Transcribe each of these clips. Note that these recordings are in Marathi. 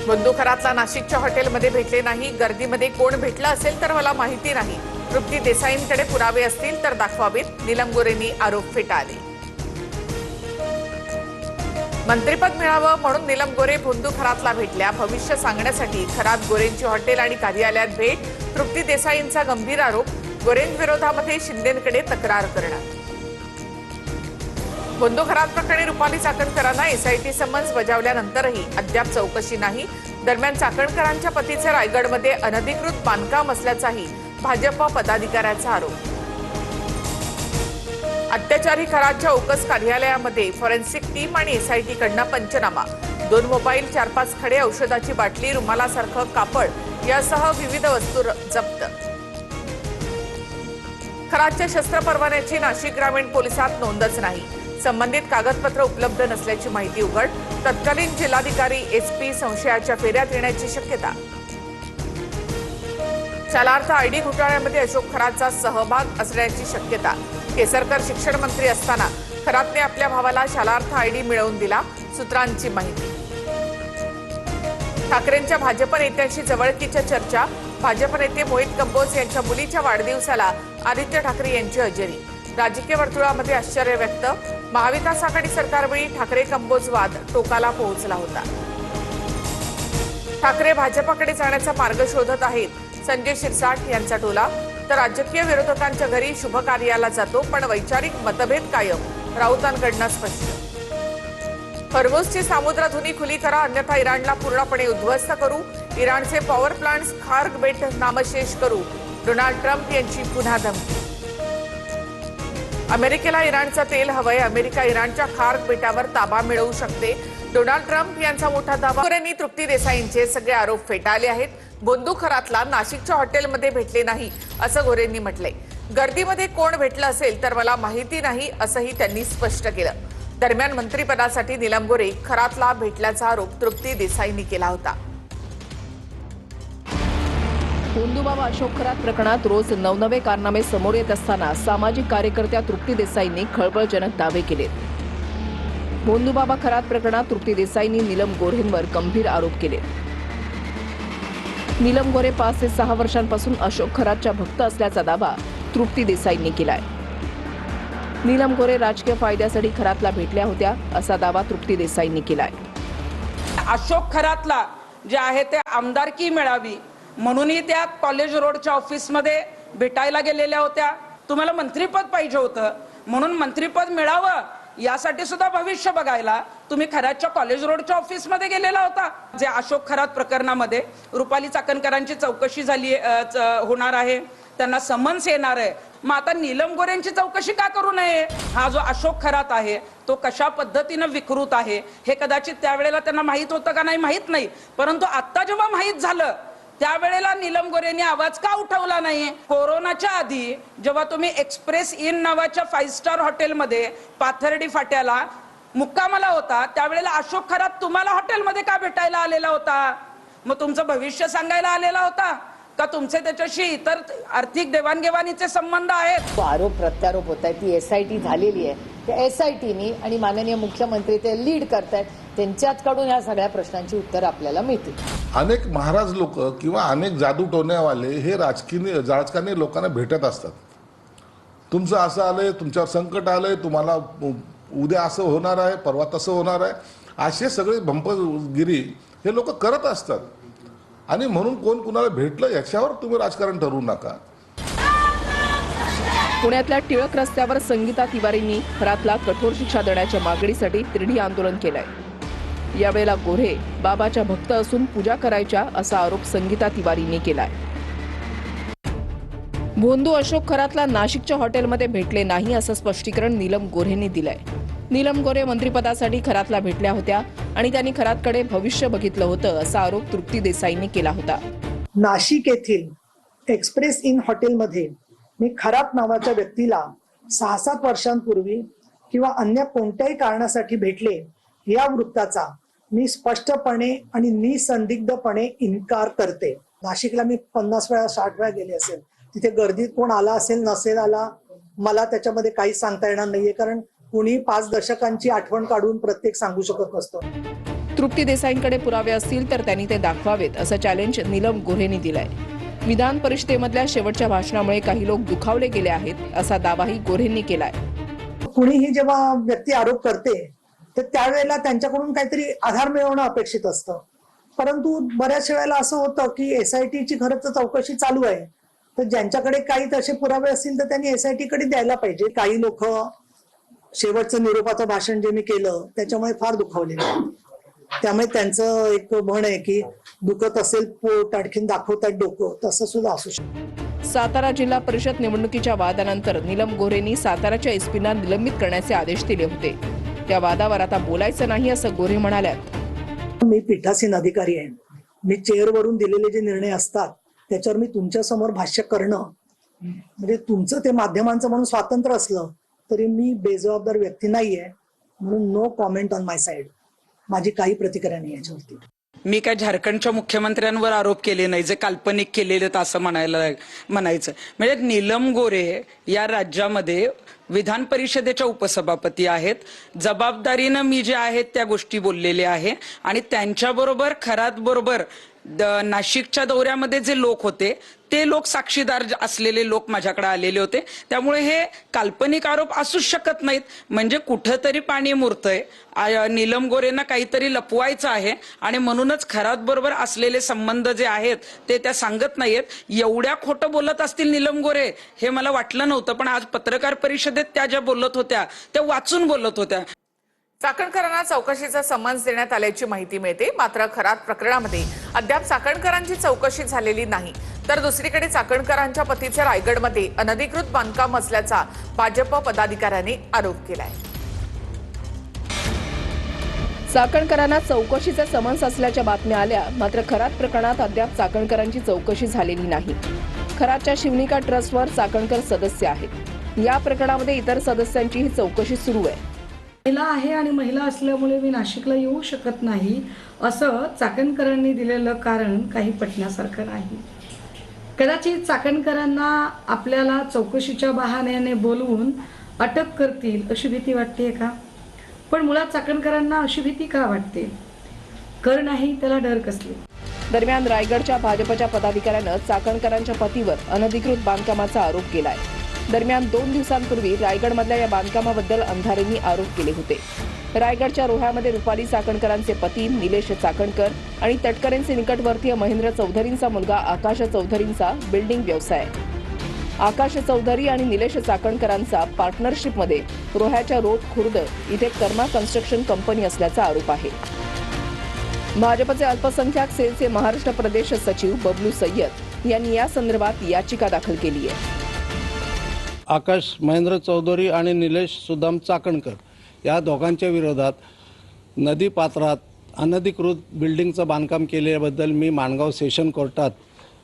बंदुखरातला नाशिकच्या हॉटेलमध्ये भेटले नाही. गर्दीमध्ये कोण भेटलं असेल तर मला माहिती नाही. तृप्ती देसाईंकडे पुरावे असतील तर दाखवावेत. नीलम गोरेंनी आरोप फेटाळले. मंत्रिपद मिळावं म्हणून नीलम गोरे बंदुखरातला भेटल्या. भविष्य सांगण्यासाठी खरात गोरेंची हॉटेल आणि कार्यालयात भेट. तृप्ती देसाईंचा गंभीर आरोप. गोरेंविरोधामध्ये शिंदेंकडे तक्रार करणार. बंदुखरात प्रकरणी रुपाली चाकणकरांना एसआयटी समन्स बजावल्यानंतरही अद्याप चौकशी नाही. दरम्यान चाकणकरांच्या पतीचे रायगडमध्ये अनधिकृत बांधकाम असल्याचाही भाजप पदाधिकाऱ्याचा आरोप. अत्याचारी खरातच्या ओकस कार्यालयामध्ये फॉरेन्सिक टीम आणि एसआयटीकडनं पंचनामा. 2 मोबाईल, 4-5 खडे, औषधाची बाटली, रुमालासारखं कापड यासह विविध वस्तू जप्त. खरातच्या शस्त्र परवान्याची नाशिक ग्रामीण पोलिसात नोंदच नाही. संबंधित कागदपत्र उपलब्ध नसल्याची माहिती उघड. तत्कालीन जिल्हाधिकारी एसपी संशयाच्या फेऱ्यात येण्याची शक्यता. शालार्थ आयडी घोटाळ्यामध्ये अशोक खरातचा सहभाग असण्याची शक्यता. केसरकर शिक्षण मंत्री असताना खरातने आपल्या भावाला शालार्थ आयडी मिळवून दिला. सूत्रांची माहिती. ठाकरेंच्या भाजप नेत्यांशी जवळकीच्या चर्चा. भाजप नेते मोहित कंबोज यांच्या मुलीच्या वाढदिवसाला आदित्य ठाकरे यांची हजेरी. राजकीय वर्तुळामध्ये आश्चर्य व्यक्त. महाविकास आघाडी सरकारवेळी ठाकरे कंबोज वाद टोकाला पोहोचला होता. ठाकरे भाजपाकडे जाण्याचा मार्ग शोधत आहेत. संजय शिरसाट यांचा टोला. तर राजकीय विरोधकांच्या घरी शुभ कार्याला जातो पण वैचारिक मतभेद कायम. राऊतांकडनं स्पष्ट. हॉर्मुझची सामुद्रधुनी खुली करा अन्यथा इराणला पूर्णपणे उद्ध्वस्त करू. इराणचे पॉवर प्लांट्स खार्ग बेट नामशेष करू. डोनाल्ड ट्रम्प यांची पुन्हा धमकी. अमेरिकेला इराणचं तेल हवंय. अमेरिका इराणच्या खार्ग बेटावर ताबा मिळवू शकते. डोनाल्ड ट्रम्प यांचा मोठा दावा. गोरेंनी तृप्ती देसाईंचे सगळे आरोप फेटाळले आहेत. बंदुखरातला नाशिकच्या हॉटेलमध्ये भेटले नाही असं गोरेंनी म्हटलंय. गर्दीमध्ये कोण भेटलं असेल तर मला माहिती नाही असंही त्यांनी स्पष्ट केलं. दरम्यान मंत्रिपदासाठी नीलम गोरे खरातला भेटल्याचा आरोप तृप्ती देसाईंनी केला होता. भोंदूबाबा अशोक खरात प्रकरणात रोज नवनवे कारनामे समोर येत असताना सामाजिक कार्यकर्त्या तृप्ती देसाईंनी खळबळजनक दावे केलेत. भोंदूबाबा खरात प्रकरणात तृप्ती देसाईंनी नीलम गोरेंवर गंभीर आरोप केले. नीलम गोरे 5 ते 6 वर्षांपासून अशोक खरातच्या भक्त असल्याचा दावा तृप्ती देसाईंनी केलाय. नीलम गोरे राजकीय फायद्यासाठी खरातला भेटल्या होत्या असा दावा तृप्ती देसाईंनी केलाय. अशोक खरातला जे आहे ते आमदारकी मिळावी म्हणूनही त्या कॉलेज रोडच्या ऑफिसमध्ये भेटायला गेलेल्या होत्या. तुम्हाला मंत्रिपद पाहिजे होतं म्हणून मंत्रिपद मिळावं यासाठी सुद्धा भविष्य बघायला तुम्ही खरातच्या कॉलेज रोडच्या ऑफिसमध्ये गेलेला होता. जे अशोक खरात प्रकरणामध्ये रुपाली चाकणकरांची चौकशी झाली होणार आहे. त्यांना समन्स येणार आहे. मग आता नीलम गोरेंची चौकशी का करू नये? हा जो अशोक खरात आहे तो कशा पद्धतीनं विकृत आहे हे कदाचित त्यावेळेला त्यांना माहित होतं का नाही माहित नाही. परंतु आता जेव्हा माहित झालं त्यावेळेला नीलम गोरेंनी आवाज का उठवला नाही? कोरोनाच्या आधी जेव्हा तुम्ही एक्सप्रेस इन नावाच्या 5 स्टार हॉटेलमध्ये पाथर्डी फाट्याला मुक्कामाला होता त्यावेळेला अशोक खरात तुम्हाला हॉटेलमध्ये का भेटायला आलेला होता? मग तुमचं भविष्य सांगायला आलेला होता का तुमचे त्याच्याशी इतर आर्थिक देवाणघेवाणीचे संबंध आहेत? आरोप प्रत्यारोप होत आहे. ती एसआयटी झालेली आहे. त्या एसआयटीनी आणि माननीय मुख्यमंत्री ते लीड करतायत. त्यांच्याकडून या सगळ्या प्रश्नांची उत्तर आपल्याला मिळतील. अनेक महाराज लोक किंवा अनेक जादू टोण्यावाले हे राजकारणी लोकांना भेटत असतात. तुमचं असं आलंय, तुमच्यावर संकट आलंय, तुम्हाला उद्या असं होणार आहे, परवा तसं होणार आहे, असे सगळे भंपगिरी हे लोक करत असतात. आणि म्हणून कोण कुणाला भेटलं याच्यावर तुम्ही राजकारण ठरवू नका. पुण्यातल्या टिळक रस्त्यावर संगीता तिवारींनी खरातला कठोर शिक्षा देण्याच्या मागणीसाठी तिरडी आंदोलन केलंय. यावेळेला गोरे बाबाच्या भक्त असून पूजा करायच्या असा आरोप संगीता तिवारींनी केलाय. भोंदू अशोक खरातला नाशिकच्या हॉटेलमध्ये भेटले नाही असं स्पष्टीकरण नीलम गोरेंनी दिलंय. नीलम गोरे मंत्रिपदासाठी खरातला भेटल्या होत्या आणि त्यांनी खरातकडे भविष्य बघितलं होतं असा आरोप तृप्ती देसाईंनी केला होता. नाशिक येथील एक्सप्रेस इन हॉटेलमध्ये मी खरात नावाच्या व्यक्तीला 6-7 वर्षांपूर्वी किंवा अन्य कोणत्याही कारणासाठी भेटले या वृत्ताचा मी स्पष्टपणे आणि निसंदिग्धपणे इन्कार करते. नाशिकला मी 50 वेळा 60 वेळा गेले असेल. तिथे गर्दीत कोण आला असेल नसेल आला मला त्याच्यामध्ये काही सांगता येणार नाहीये. कारण कुणी 5 दशकांची आठवण काढून प्रत्येक सांगू शकत नसतं. तृप्ती देसाईंकडे पुरावे असतील तर त्यांनी ते दाखवावेत असं चॅलेंज नीलम गोऱ्हेंनी दिलंय. विधान परिषदेमधल्या शेवटच्या भाषणामुळे काही लोक दुखावले गेले आहेत असा दावाही गोऱ्हेंनी केलाय. कुणीही जेव्हा व्यक्ती आरोप करते तर त्यावेळेला त्यांच्याकडून काहीतरी आधार मिळवणं अपेक्षित असतं. परंतु बऱ्याच वेळेला असं होतं की एसआयटीची खरंच चौकशी चालू आहे, तर ज्यांच्याकडे काही तसे पुरावे असतील तर त्यांनी एसआयटी कडे द्यायला पाहिजे. काही लोक शेवटचं निरोपाचं भाषण जे मी केलं त्याच्यामुळे फार दुखावलेले आहेत. त्यामुळे त्यांचं एक म्हण आहे की दुखत असेल पोट आणखीन दाखवतात डोकं, तसं सुद्धा असू शकतं. सातारा जिल्हा परिषद निवडणुकीच्या वादानंतर नीलम गोऱ्हेंनी साताराच्या एसपींना निलंबित करण्याचे आदेश दिले होते. त्या वादावर आता बोलायचं नाही असं गोऱ्हे म्हणाल्यात. मी पीठासीन अधिकारी आहे. मी चेअरवरून दिलेले जे निर्णय असतात त्याच्यावर मी तुमच्या समोर भाष्य करणं म्हणजे तुमचं ते माध्यमांचं म्हणून स्वातंत्र्य असलं तरी मी बेजबाबदार व्यक्ती नाहीये, म्हणून no comment on my side. माझी काही प्रतिक्रिया नाही याच्यावरती. मी काय झारखंडच्या मुख्यमंत्र्यांवर आरोप केले नाही जे काल्पनिक केलेले आहेत असं म्हणायचं. म्हणजे नीलम गोऱ्हे या राज्यामध्ये विधान परिषदेच्या उपसभापती आहेत. जबाबदारीनं मी जे आहेत त्या गोष्टी बोललेल्या आहे आणि त्यांच्याबरोबर खरात बरोबर नाशिकच्या दौऱ्यामध्ये जे लोक होते ते लोक साक्षीदार असलेले लोक माझ्याकडे आलेले होते. त्यामुळे हे काल्पनिक आरोप असूच शकत नाहीत. म्हणजे कुठंतरी पाणी मुरतंय, नीलम गोऱ्हेंना काहीतरी लपवायचं आहे आणि म्हणूनच खरात बरोबर असलेले संबंध जे आहेत ते त्या सांगत नाहीयेत. एवढ्या खोटं बोलत असतील नीलम गोऱ्हे हे मला वाटलं नव्हतं, पण आज पत्रकार परिषदेत त्या ज्या बोलत होत्या त्या वाचून बोलत होत्या. चाकणकरांना चौकशीचा समन्स देण्यात आल्याची माहिती मिळते. मात्र खरात प्रकरणामध्ये अद्याप चाकणकरांची चौकशी झालेली नाही. तर दुसरीकडे चाकणकरांच्या पतीचे रायगडमध्ये अनधिकृत बांधकाम असल्याचा भाजप पदाधिकाऱ्यांनी आरोप केलाय. चाकणकरांना चौकशीचा समन्स असल्याच्या बातम्या आल्या, मात्र खरात प्रकरणात अद्याप चाकणकरांची चौकशी झालेली नाही. खरातच्या शिवनिका ट्रस्टवर चाकणकर सदस्य आहेत. या प्रकरणामध्ये इतर सदस्यांचीही चौकशी सुरू आहे. महिला आहे आणि महिला असल्यामुळे मी नाशिकला येऊ शकत नाही असं चाकणकरांनी दिलेलं कारण काही पटण्यासारखं नाही. कदाचित चाकणकरांना आपल्याला चौकशीच्या बहाण्याने बोलवून अटक करतील अशी भीती वाटते का? पण मुळात चाकणकरांना अशी भीती का वाटते? कर नाही त्याला डर कसले? दरम्यान रायगडच्या भाजपच्या पदाधिकाऱ्यानं चाकणकरांच्या पतीवर अनधिकृत बांधकामाचा आरोप केलाय. दरम्यान 2 दिवसांपूर्वी रायगडमधल्या या बांधकामाबद्दल अंधारेंनी आरोप केले होते. रायगडच्या रोह्यामध्ये रुपाली चाकणकरांचे पती निलेश चाकणकर आणि तटकरेंचे निकटवर्तीय महेंद्र चौधरींचा मुलगा आकाश चौधरींचा बिल्डिंग व्यवसाय. आकाश चौधरी आणि निलेश चाकणकरांचा पार्टनरशिपमध्ये रोह्याच्या रोड खुर्द इथे कर्मा कन्स्ट्रक्शन कंपनी असल्याचा आरोप आहे. भाजपचे अल्पसंख्याक सेलचे महाराष्ट्र प्रदेश सचिव बबलू सय्यद यांनी या संदर्भात याचिका दाखल केली आहे. आकाश महेंद्र चौधरी आणि निलेश सुदाम चाकणकर या दोघांच्या विरोधात नदीपात्रात अनधिकृत बिल्डिंगचं बांधकाम केल्याबद्दल मी माणगाव सेशन कोर्टात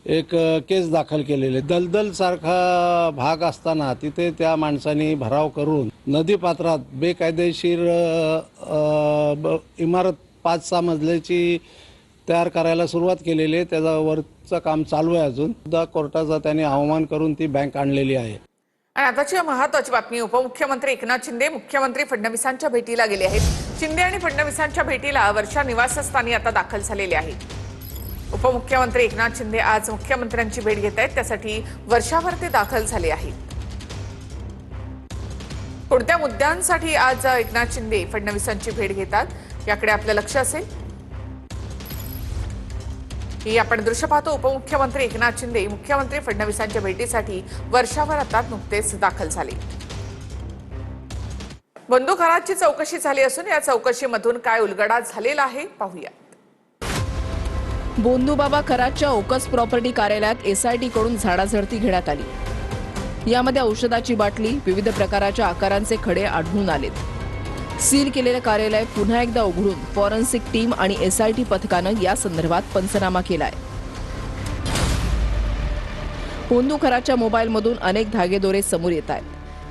एक केस दाखल केलेली. दलदलसारखा भाग असताना तिथे त्या माणसांनी भराव करून नदीपात्रात बेकायदेशीर इमारत 5-6 मजल्याची तयार करायला सुरुवात केलेली आहे. त्याच्यावरचं काम चालू आहे. अजून सुद्धा कोर्टाचा त्यांनी अवमान करून ती बँक आणलेली आहे. आणि आताची महत्त्वाची बातमी. उपमुख्यमंत्री एकनाथ शिंदे मुख्यमंत्री फडणवीसांच्या भेटीला गेले आहेत. शिंदे आणि फडणवीसांच्या भेटीला वर्षा निवासस्थानी आता दाखल झालेले आहेत. उपमुख्यमंत्री एकनाथ शिंदे आज मुख्यमंत्र्यांची भेट घेत आहेत, त्यासाठी वर्षावर ते दाखल झाले आहेत. कोणत्या मुद्द्यांसाठी आज एकनाथ शिंदे फडणवीसांची भेट घेतात याकडे आपलं लक्ष असेल. ही आपण दृश्य पाहतो. उपमुख्यमंत्री एकनाथ शिंदे मुख्यमंत्री फडणवीसांच्या भेटीसाठी वर्षावर आता नुकतेच दाखल झाले. बंधू खरातची चौकशी झाली असून या चौकशीमधून काय उलगडा झालेला आहे पाहूया. बोंधूबाबा खरातच्या ओकस प्रॉपर्टी कार्यालयात एसआयटी कडून झाडाझडती घेण्यात आली. यामध्ये औषधाची बाटली, विविध प्रकारच्या आकारांचे खडे आढळून आलेत. सील केलेलं कार्यालय पुन्हा एकदा उघडून फॉरेन्सिक टीम आणि एसआयटी पथकानं या संदर्भात पंचनामा केलाय. बोंधू खरातच्या मोबाईलमधून अनेक धागेदोरे समोर येत आहेत.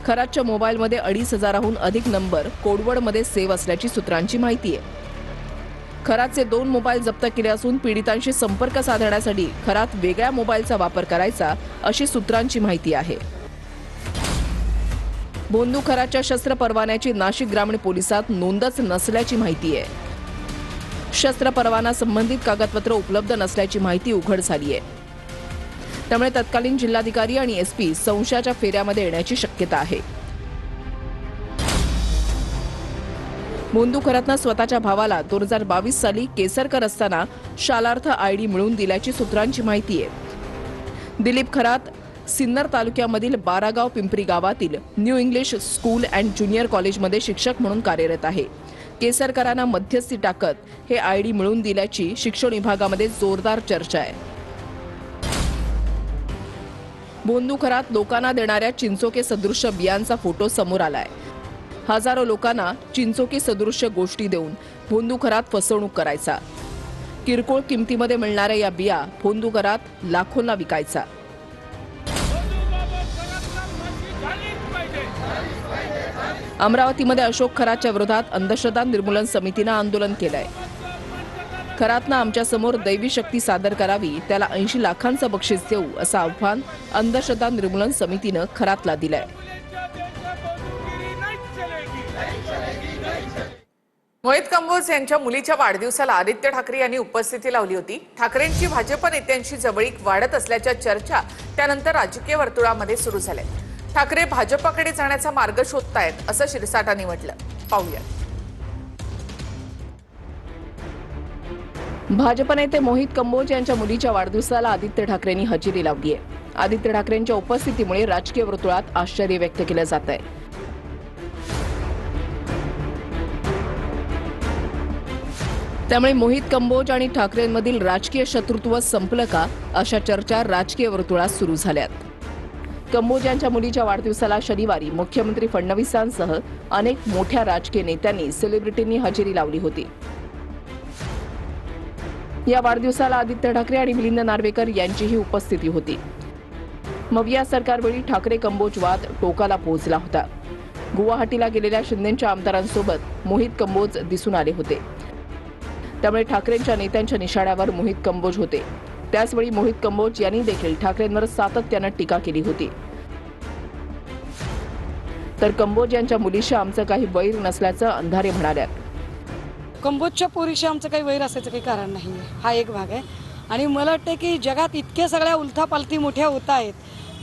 खरातच्या मोबाईलमध्ये 2,500हून अधिक नंबर कोडवर्डमध्ये सेव्ह असल्याची सूत्रांची माहिती आहे. खरातचे 2 मोबाईल जप्त केले असून पीडितांशी संपर्क साधण्यासाठी खरात वेगळ्या मोबाईलचा वापर करायचा अशी सूत्रांची माहिती आहे. बोंधू खरातच्या शस्त्र परवान्याची नाशिक ग्रामीण पोलिसात नोंदच नसल्याची माहिती आहे. शस्त्र परवाना संबंधित कागदपत्र उपलब्ध नसल्याची माहिती उघड झाली आहे. त्यामुळे तत्कालीन जिल्हाधिकारी आणि एसपी संशयाच्या फेऱ्यामध्ये येण्याची शक्यता आहे. भोंदू खरातनं स्वतःच्या भावाला 2022 साली केसरकर असताना शालार्थ आयडी मिळवून दिल्याची सूत्रांची माहिती आहे. दिलीप खरात सिन्नर तालुक्यामधील बारागाव पिंपरी गावातील new English school and junior कॉलेजमध्ये शिक्षक म्हणून कार्यरत आहे. केसरकरांना मध्यस्थी टाकत हे आयडी मिळवून दिल्याची शिक्षण विभागामध्ये जोरदार चर्चा आहे. भोंदू खरात लोकांना देणाऱ्या चिंचोके सदृश्य बियांचा फोटो समोर आलाय. हजारो लोकांना चिंचोके सदृश्य गोष्टी देऊन भोंदू खरात फसवणूक करायचा. किरकोळ किमतीमध्ये मिळणाऱ्या या बिया भोंदू खरात लाखोंना विकायचा. अमरावतीमध्ये अशोक खरातच्या विरोधात अंधश्रद्धा निर्मूलन समितीनं आंदोलन केलंय. खरातनं आमच्यासमोर दैवी शक्ती सादर करावी, त्याला 80 लाखांचं बक्षीस देऊ असं आव्हान अंधश्रद्धा निर्मूलन समितीनं खरातला दिलंय. मोहित कंबोज यांच्या मुलीच्या वाढदिवसाला आदित्य ठाकरे यांनी उपस्थिती लावली होती. ठाकरेंची भाजप नेत्यांशी जवळीक वाढत असल्याच्या चर्चा त्यानंतर राजकीय वर्तुळामध्ये सुरू झाल्या. ठाकरे भाजपकडे जाण्याचा मार्ग शोधतायत असं शिरसाटांनी म्हटलं. पाहूया. भाजप नेते मोहित कंबोज यांच्या मुलीच्या वाढदिवसाला आदित्य ठाकरेंनी हजेरी लावली आहे. आदित्य ठाकरेंच्या उपस्थितीमुळे राजकीय वर्तुळात आश्चर्य व्यक्त केलं जात आहे. त्यामुळे मोहित कंबोज आणि ठाकरेंमधील राजकीय शत्रुत्व संपलं का अशा चर्चा राजकीय वर्तुळात सुरू झाल्यात. कंबोज यांच्या मुलीच्या वाढदिवसाला शनिवारी मुख्यमंत्री फडणवीसांसह अनेक मोठ्या राजकीय नेत्यांनी सेलिब्रिटींनी हजेरी लावली होती. या वाढदिवसाला आदित्य ठाकरे आणि मिलिंद नार्वेकर यांचीही उपस्थिती होती. मविया सरकारवेळी ठाकरे कंबोज वाद टोकाला पोहोचला होता. गुवाहाटीला गेलेल्या शिंदेच्या आमदारांसोबत मोहित कंबोज दिसून आले होते. त्यामुळे ठाकरेंच्या नेत्यांच्या निशाण्यावर मोहित कंबोज होते. त्याचवेळी मोहित कंबोज यांनी देखील ठाकरेंवर सातत्यानं टीका केली होती. तर कंबोज यांच्या मुलीशी आमचं काही वैर नसल्याचं अंधारे म्हणाल्या. कंबोजच्या पोरीशी आमचं काही वैर असायचं काही कारण नाही. हा एक भाग आहे. आणि मला वाटतं की जगात इतके सगळ्या उलथापालथी मोठ्या होत आहेत,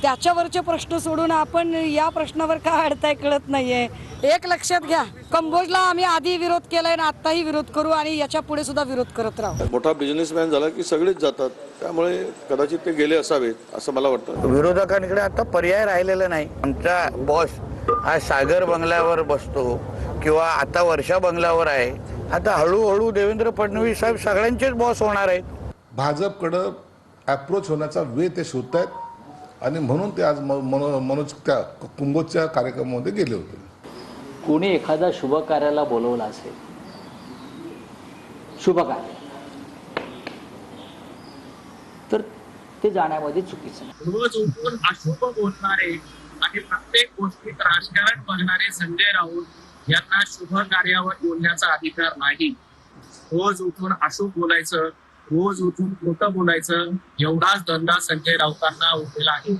त्याच्यावरचे प्रश्न सोडून आपण या प्रश्नावर का अडताय कळत नाहीये. एक लक्षात घ्या, कंबोजला आम्ही आधी विरोध केलाय आणि आताही विरोध करू आणि याच्या पुढे सुद्धा विरोध करत राहू. मोठा बिझनेसमॅन झाला की सगळेच जातात, त्यामुळे कदाचित ते गेले असावेत असं मला वाटतं. विरोधकांकडे आता पर्याय राहिलेला नाही. आमचा बॉस हा सागर बंगल्यावर बसतो किंवा आता वर्षा बंगल्यावर आहे. आता हळूहळू देवेंद्र फडणवीस साहेब सगळ्यांचेच बॉस होणार आहेत. भाजपकडं अप्रोच होण्याचा वे ते शोधतायत आणि म्हणून ते आज मनोज त्या कुंभोजच्या कार्यक्रमामध्ये गेले होते. कोणी एखादा शुभ कार्याला बोलवला असेल, शुभ कार्य, तर ते जाण्यामध्ये चुकीचं नाही. रोज उठून अशुभ बोलणारे आणि प्रत्येक गोष्टीत राजकारण बघणारे संजय राऊत यांना शुभ कार्यावर बोलण्याचा अधिकार नाही. रोज उठून अशुभ बोलायचं, रोज उठून खोटं बोलायचं, एवढाच धंदा संजय राऊतांना उरलेला आहे.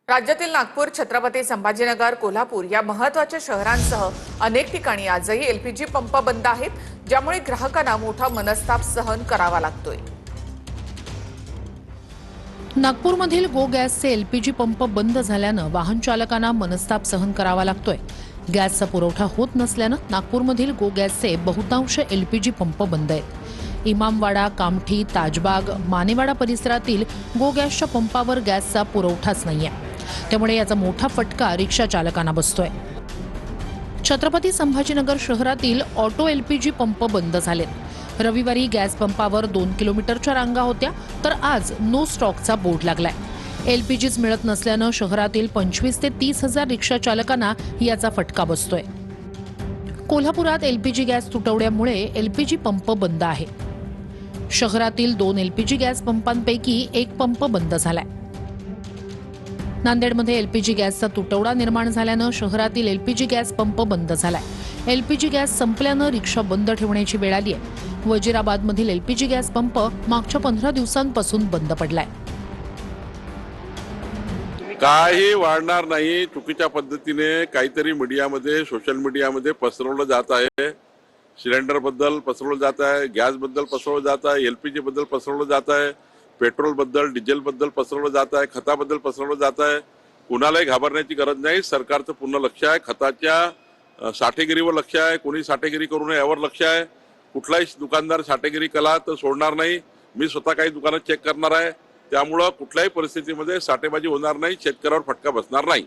राज्यातील नागपूर, छत्रपती संभाजीनगर, कोल्हापूर या महत्त्वाच्या शहरांसह अनेक ठिकाणी आजही एलपीजी पंप बंद आहेत, ज्यामुळे ग्राहकांना मोठा मनस्ताप सहन करावा लागतोय. नागपूरमधील गो गॅसचे एलपीजी पंप बंद झाल्यानं वाहन चालकांना मनस्ताप सहन करावा लागतोय. गॅसचा पुरवठा होत नसल्यानं नागपूरमधील गो गॅसचे बहुतांश एलपीजी पंप बंद आहेत. इमामवाडा, कामठी, ताजबाग, मानेवाडा परिसरातील गो गॅसच्या पंपावर गॅसचा पुरवठाच नाहीये. त्यामुळे याचा मोठा फटका रिक्षा चालकांना बसतोय. छत्रपती संभाजीनगर शहरातील ऑटो एलपीजी पंप बंद झालेत. रविवारी गॅस पंपावर 2 किलोमीटरच्या रांगा होत्या, तर आज नो स्टॉकचा बोर्ड लागलाय. एलपीजीच मिळत नसल्यानं शहरातील 25 ते 30 हजार रिक्षा चालकांना याचा फटका बसतोय. कोल्हापुरात एलपीजी गॅस तुटवड्यामुळे एलपीजी पंप बंद आहे. शहरातील 2 एलपीजी गॅस पंपांपैकी एक पंप बंद झालाय. नांदेडमध्ये एलपीजी गॅसचा तुटवडा निर्माण झाल्यानं शहरातील एलपीजी गॅस पंप बंद झालाय. एलपीजी गॅस संपल्यानं रिक्षा बंद ठेवण्याची वेळ आली आहे. वजीराबादमधील एलपीजी गॅस पंप मागच्या 15 दिवसांपासून बंद पडलाय. काही वाढणार नाही. चुकीच्या पद्धतीने काहीतरी मीडियामध्ये, सोशल मीडियामध्ये पसरवलं जात आहे. सिलेंडरबद्दल पसरवलं जात आहे, गॅसबद्दल पसरवलं जात आहे, LPG बद्दल पसरवलं जात आहे, पेट्रोलबद्दल डिझेलबद्दल पसरवलं जात आहे, खताबद्दल पसरवलं जात आहे. कुणालाही घाबरण्याची गरज नाही. सरकारचं पूर्ण लक्ष आहे. खताच्या साठेगिरीवर लक्ष आहे. कोणी साठेगिरी करू नये यावर लक्ष आहे. कुठलाही दुकानदार साठेगिरी केला तर सोडणार नाही. मी स्वतः काही दुकानं चेक करणार आहे. त्यामुळं कुठल्याही परिस्थितीमध्ये साठेबाजी होणार नाही, शेतकऱ्यावर फटका बसणार नाही.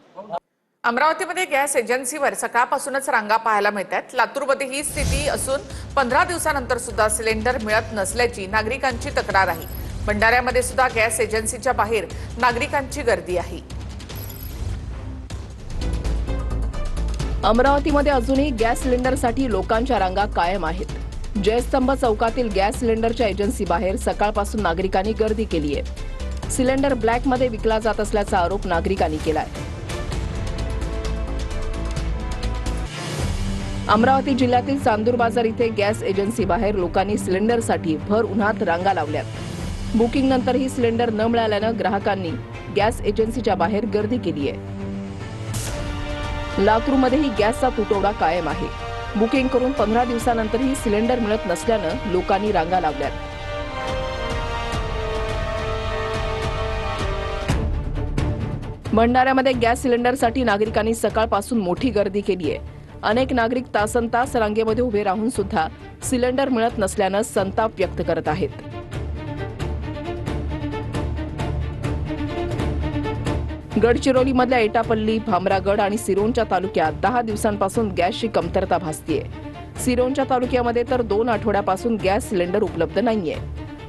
अमरावतीमध्ये गॅस एजन्सीवर सकाळपासूनच रांगा पाहायला मिळतात. लातूरमध्ये ही स्थिती असून 15 दिवसानंतर सुद्धा सिलेंडर मिळत नसल्याची नागरिकांची तक्रार आहे. भंडाऱ्यामध्ये सुद्धा गॅस एजन्सीच्या बाहेर नागरिकांची गर्दी आहे. अमरावतीमध्ये अजूनही गॅस सिलेंडरसाठी लोकांच्या रांगा कायम आहेत. जयस्तंभ चौकातील गॅस सिलेंडरच्या एजन्सी बाहेर सकाळपासून नागरिकांनी गर्दी केली आहे. सिलेंडर ब्लॅकमध्ये विकला जात असल्याचा आरोप नागरिकांनी केलाय. अमरावती जिल्ह्यातील चांदूर बाजार इथे गॅस एजन्सी बाहेर लोकांनी सिलेंडरसाठी भर उन्हात रांगा लावल्यात. बुकिंग नंतरही सिलेंडर न मिळाल्यानं ग्राहकांनी गॅस एजन्सीच्या बाहेर गर्दी केली आहे. लातूरमध्येही गॅसचा तुटवडा कायम आहे. बुकिंग करून 15 दिवसानंतरही सिलेंडर मिळत नसल्यानं लोकांनी रांगा लावल्यात. भंडाऱ्यामध्ये गॅस सिलेंडरसाठी नागरिकांनी सकाळपासून मोठी गर्दी केली आहे. अनेक नागरिक तासनतास रांगेमध्ये उभे राहून सुद्धा सिलेंडर मिळत नसल्यानं संताप व्यक्त करत आहेत. गडचिरोलीमधल्या एटापल्ली, भामरागड आणि सिरोंचा तालुक्यात 10 दिवसांपासून गॅसची कमतरता भासतीये. सिरोंचा तालुक्यामध्ये तर 2 आठवड्यापासून गॅस सिलेंडर उपलब्ध नाहीये.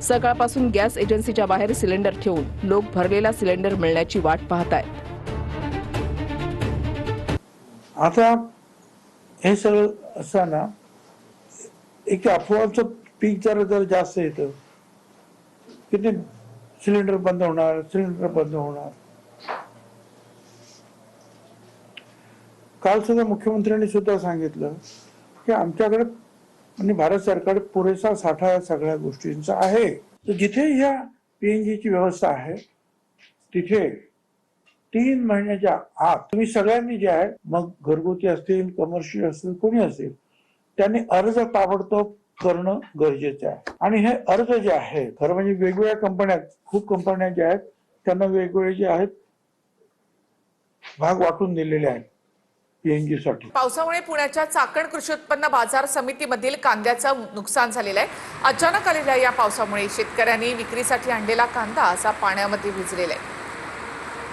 सकाळपासून गॅस एजन्सीच्या बाहेर सिलेंडर ठेवून लोक भरलेला सिलेंडर मिळण्याची वाट पाहत आहेत. आता हे सगळं असताना एक अफवाचं पीक जर जास्त येतं की ते सिलेंडर बंद होणार, सिलेंडर बंद होणार. काल सुद्धा मुख्यमंत्र्यांनी सुद्धा सांगितलं की आमच्याकडे आणि भारत सरकार पुरेसा साठा या सगळ्या गोष्टींचा आहे. तर जिथे ह्या PNGची व्यवस्था आहे तिथे 3 महिन्याच्या आत तुम्ही सगळ्यांनी जे आहे, मग घरगुती असतील, कमर्शियल असतील, कोणी असेल, त्यांनी अर्ज ताबडतोब करणं गरजेचं आहे. आणि हे अर्ज जे आहेत, खरं म्हणजे वेगवेगळ्या कंपन्या, खूप कंपन्या ज्या आहेत त्यांना वेगवेगळे जे आहेत भाग वाटून दिलेले आहेत PNG साठी. पावसामुळे पुण्याच्या चाकण कृषी उत्पन्न बाजार समितीमधील कांद्याचं नुकसान झालेलं आहे. अचानक आलेल्या या पावसामुळे शेतकऱ्यांनी विक्रीसाठी आणलेला कांदा असा पाण्यामध्ये भिजलेला आहे.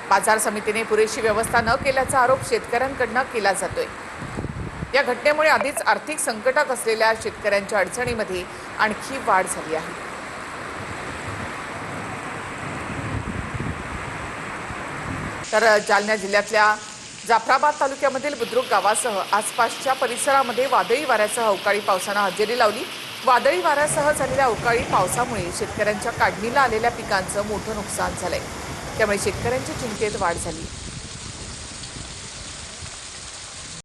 बाजार समितीने पुरेशी व्यवस्था न केल्याचा आरोप शेतकऱ्यांकडून केला जातोय. या घटनेमुळे आधीच आर्थिक संकटात असलेल्या शेतकऱ्यांच्या अडचणीमध्ये आणखी वाढ झाली आहे. तर जालना जिल्ह्यातल्या जाफराबाद तालुक्यामधील बुद्रुक गावासह आसपासच्या परिसरामध्ये वादळी वाऱ्यासह अवकाळी पावसानं हजेरी लावली. वादळी वाऱ्यासह झालेल्या अवकाळी पावसामुळे शेतकऱ्यांच्या काढणीला आलेल्या पिकांचं मोठं नुकसान झालंय. त्यामुळे शेतकऱ्यांच्या चिंतेत वाढ झाली.